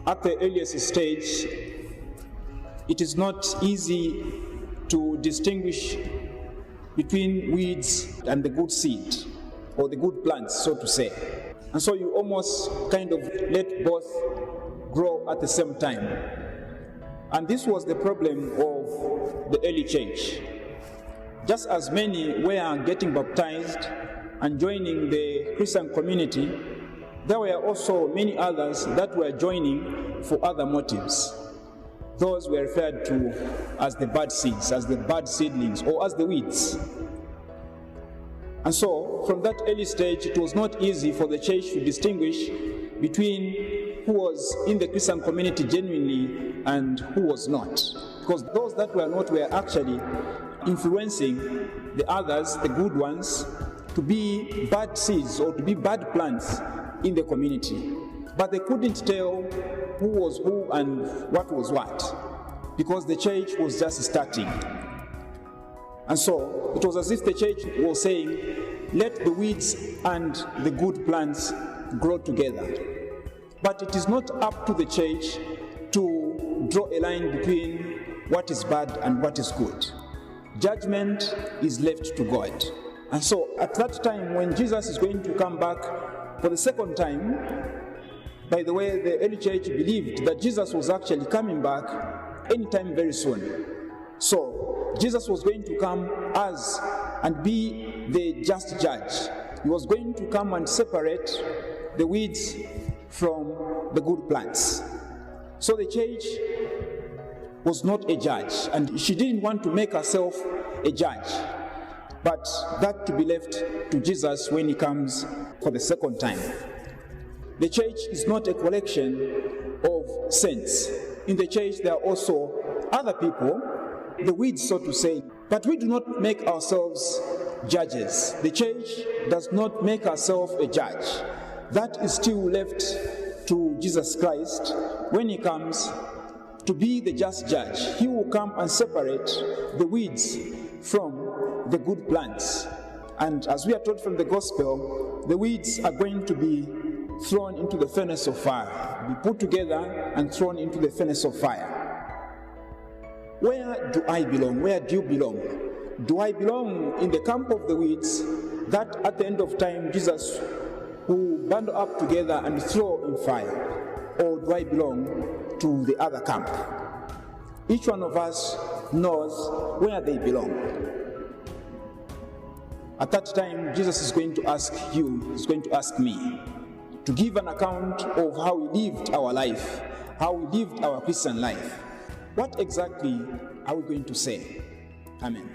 At the earliest stage, it is not easy to distinguish between weeds and the good seed, or the good plants, so to say. And so you almost kind of let both grow at the same time. And this was the problem of the early church. Just as many were getting baptized and joining the Christian community, there were also many others that were joining for other motives. Those were referred to as the bad seeds, as the bad seedlings, or as the weeds. And so, from that early stage, it was not easy for the church to distinguish between who was in the Christian community genuinely and who was not. Because those that were not were actually influencing the others, the good ones, to be bad seeds or to be bad plants in the community. But they couldn't tell who was who and what was what, because the church was just starting. And so it was as if the church was saying, let the weeds and the good plants grow together. But it is not up to the church to draw a line between what is bad and what is good. Judgment is left to God. And so at that time, when Jesus is going to come back for the second time, by the way, the early church believed that Jesus was actually coming back anytime very soon. So Jesus was going to come as and be the just judge. He was going to come and separate the weeds from the good plants. So the church was not a judge, and she didn't want to make herself a judge, but that to be left to Jesus when he comes for the second time. The church is not a collection of saints. In the church there are also other people, the weeds, so to say, but we do not make ourselves judges. The church does not make herself a judge. That is still left to Jesus Christ when he comes to be the just judge. He will come and separate the weeds from the good plants. And as we are taught from the gospel, the weeds are going to be thrown into the furnace of fire, be put together and thrown into the furnace of fire. Where do I belong? Where do you belong? Do I belong in the camp of the weeds that at the end of time Jesus will bundle up together and throw in fire? Or do I belong to the other camp? Each one of us knows where they belong. At that time, Jesus is going to ask you, he's going to ask me, to give an account of how we lived our life, how we lived our Christian life. What exactly are we going to say? Amen.